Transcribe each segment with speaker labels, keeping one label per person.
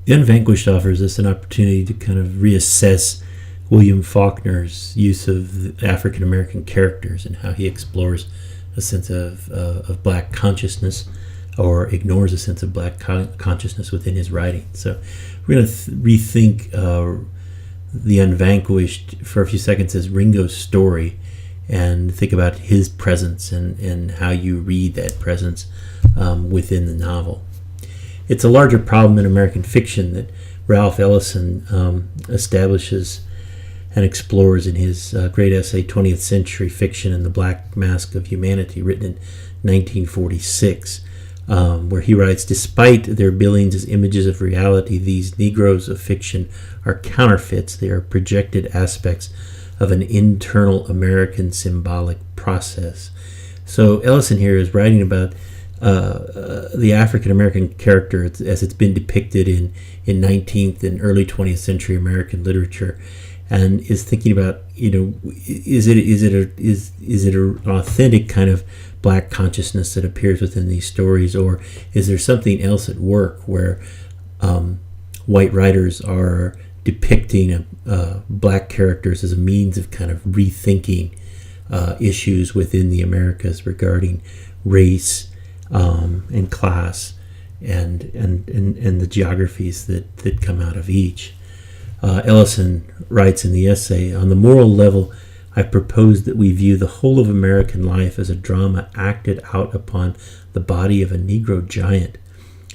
Speaker 1: The Unvanquished offers us an opportunity to kind of reassess William Faulkner's use of African American characters and how he explores a sense of black consciousness, or ignores a sense of black consciousness within his writing. So we're going to rethink The Unvanquished for a few seconds as Ringo's story, and think about his presence and how you read that presence within the novel. It's a larger problem in American fiction that Ralph Ellison establishes and explores in his great essay 20th Century Fiction and the Black Mask of Humanity, written in 1946, where he writes, "Despite their billings as images of reality, these Negroes of fiction are counterfeits. They are projected aspects of an internal American symbolic process." So Ellison here is writing about the African American character as it's been depicted in 19th and early 20th century American literature, and is thinking about, is it an authentic kind of black consciousness that appears within these stories, or is there something else at work where white writers are depicting black characters as a means of kind of rethinking issues within the Americas regarding race and class and the geographies that come out of each. Ellison writes in the essay, "On the moral level, I propose that we view the whole of American life as a drama acted out upon the body of a Negro giant,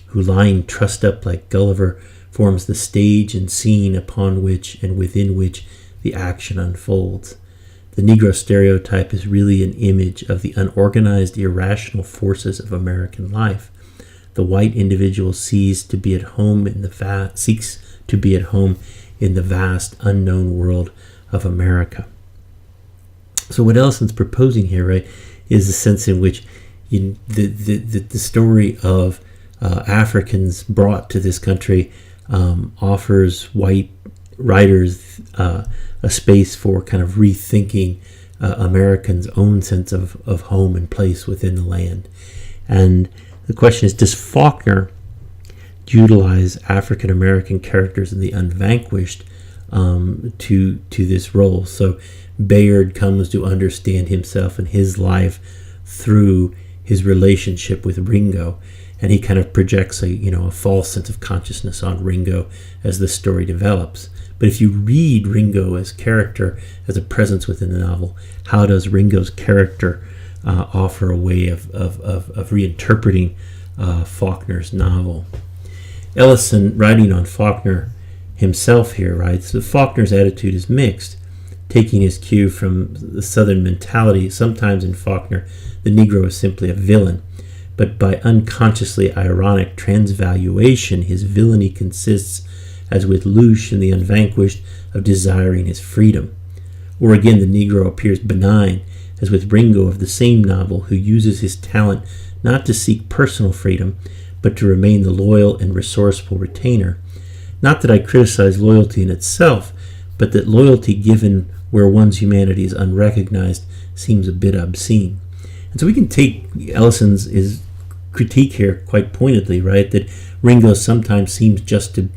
Speaker 1: who, lying trussed up like Gulliver, forms the stage and scene upon which and within which the action unfolds. The Negro stereotype is really an image of the unorganized, irrational forces of American life. The white individual seeks to be at home in the vast, unknown world of America." So what Ellison's proposing here, right, is the sense in which the story of Africans brought to this country offers white writers a space for kind of rethinking Americans' own sense of home and place within the land. And the question is, does Faulkner utilize African American characters in The Unvanquished to this role? So Bayard comes to understand himself and his life through his relationship with Ringo, and he kind of projects a false sense of consciousness on Ringo as the story develops. But if you read Ringo as character, as a presence within the novel, how does Ringo's character offer a way of reinterpreting Faulkner's novel? Ellison, writing on Faulkner himself here, writes that Faulkner's attitude is mixed, taking his cue from the Southern mentality. Sometimes in Faulkner, the Negro is simply a villain, but by unconsciously ironic transvaluation, his villainy consists, as with Luce in The Unvanquished, of desiring his freedom. Or again, the Negro appears benign, as with Ringo of the same novel, who uses his talent not to seek personal freedom, but to remain the loyal and resourceful retainer. Not that I criticize loyalty in itself, but that loyalty given where one's humanity is unrecognized seems a bit obscene. And so we can take Ellison's critique here quite pointedly, right? That Ringo sometimes seems just to,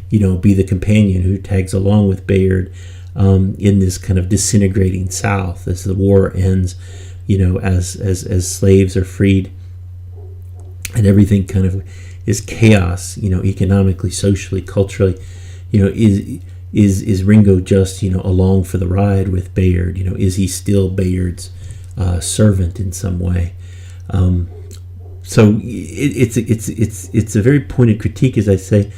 Speaker 1: be the companion who tags along with Bayard in this kind of disintegrating South as the war ends, as slaves are freed and everything kind of is chaos, economically, socially, culturally. Is Ringo just along for the ride with Bayard? Is he still Bayard's servant in some way? So it's a very pointed critique, as I say,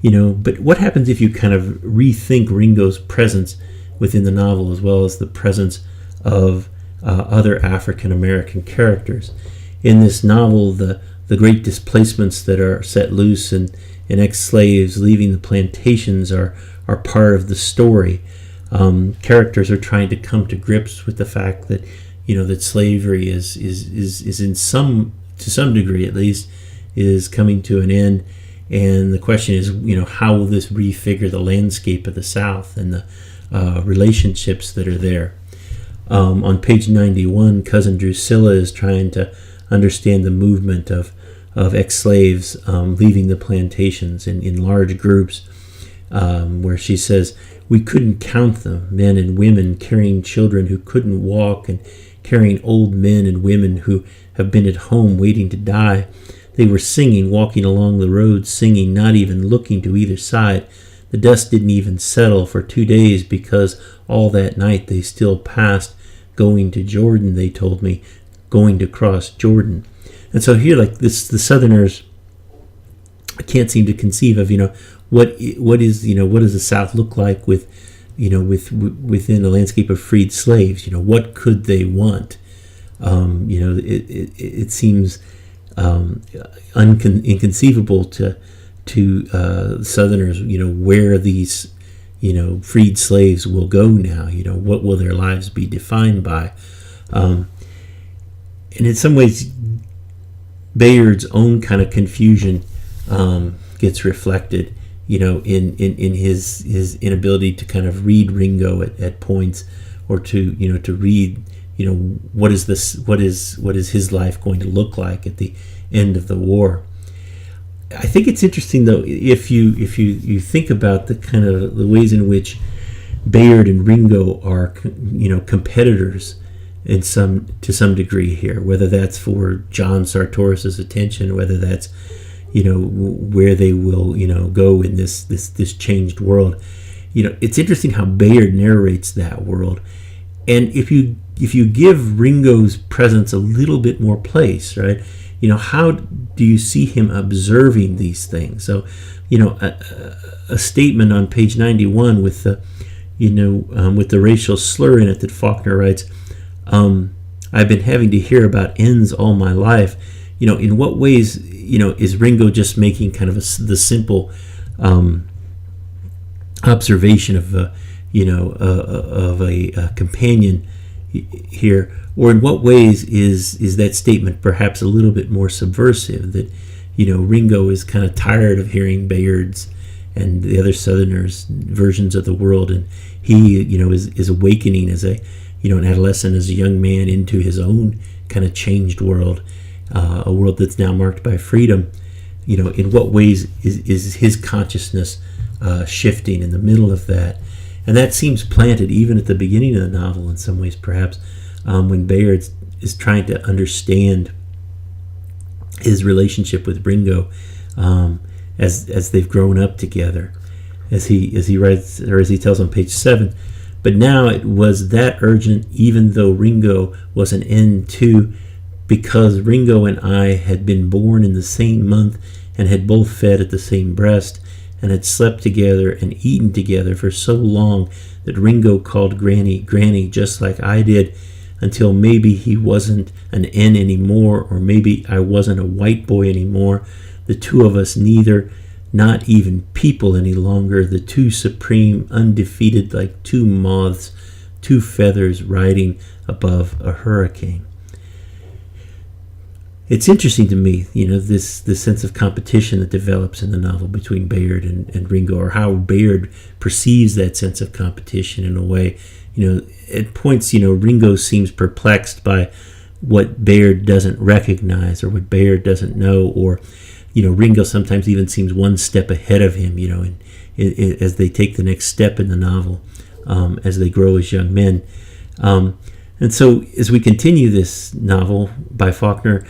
Speaker 1: But what happens if you kind of rethink Ringo's presence within the novel, as well as the presence of other African American characters in this novel? The great displacements that are set loose and ex-slaves leaving the plantations are part of the story. Characters are trying to come to grips with the fact that that slavery is in to some degree at least is coming to an end, and the question is how will this refigure the landscape of the South and the relationships that are there. On page 91, Cousin Drusilla is trying to understand the movement of of ex-slaves leaving the plantations in large groups, where she says, "We couldn't count them, men and women carrying children who couldn't walk and carrying old men and women who have been at home waiting to die. They were singing, walking along the road, singing, not even looking to either side. The dust didn't even settle for 2 days because all that night they still passed, going to Jordan, they told me, going to cross Jordan." And so here, like this, the Southerners can't seem to conceive of, what does the South look like with, within a landscape of freed slaves? What could they want? It seems inconceivable to Southerners, where these, freed slaves will go now. What will their lives be defined by? And in some ways, Bayard's own kind of confusion gets reflected, in his inability to kind of read Ringo at points, or to read, what is his life going to look like at the end of the war. I think it's interesting, though, if you think about the kind of the ways in which Bayard and Ringo are, competitors to some degree here, whether that's for John Sartorus's attention, whether that's, where they will, go in this changed world. It's interesting how Bayard narrates that world, and if you give Ringo's presence a little bit more place, right? How do you see him observing these things? So, a statement on page 91 with the, with the racial slur in it that Faulkner writes, "I've been having to hear about ends all my life." In what ways, is Ringo just making kind of the simple observation of, of a companion here, or in what ways is that statement perhaps a little bit more subversive, that Ringo is kind of tired of hearing Bayard's and the other Southerners' versions of the world, and he is awakening as a an adolescent, as a young man, into his own kind of changed world, a world that's now marked by freedom. In what ways is his consciousness shifting in the middle of that? And that seems planted even at the beginning of the novel in some ways, perhaps, when Bayard is trying to understand his relationship with Ringo as they've grown up together. As he writes, or as he tells on page 7, "But now it was that urgent, even though Ringo was an end too, because Ringo and I had been born in the same month and had both fed at the same breast, and had slept together and eaten together for so long that Ringo called Granny, Granny, just like I did, until maybe he wasn't an N anymore, or maybe I wasn't a white boy anymore, the two of us neither, not even people any longer, the two supreme, undefeated, like two moths, two feathers riding above a hurricane." It's interesting to me, this sense of competition that develops in the novel between Bayard and Ringo, or how Bayard perceives that sense of competition in a way. At points, Ringo seems perplexed by what Bayard doesn't recognize, or what Bayard doesn't know, or, Ringo sometimes even seems one step ahead of him, as they take the next step in the novel, as they grow as young men. And so as we continue this novel by Faulkner,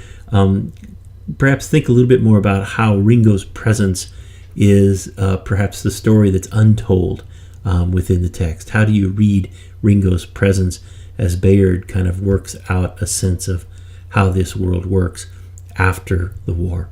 Speaker 1: perhaps think a little bit more about how Ringo's presence is perhaps the story that's untold within the text. How do you read Ringo's presence as Bayard kind of works out a sense of how this world works after the war?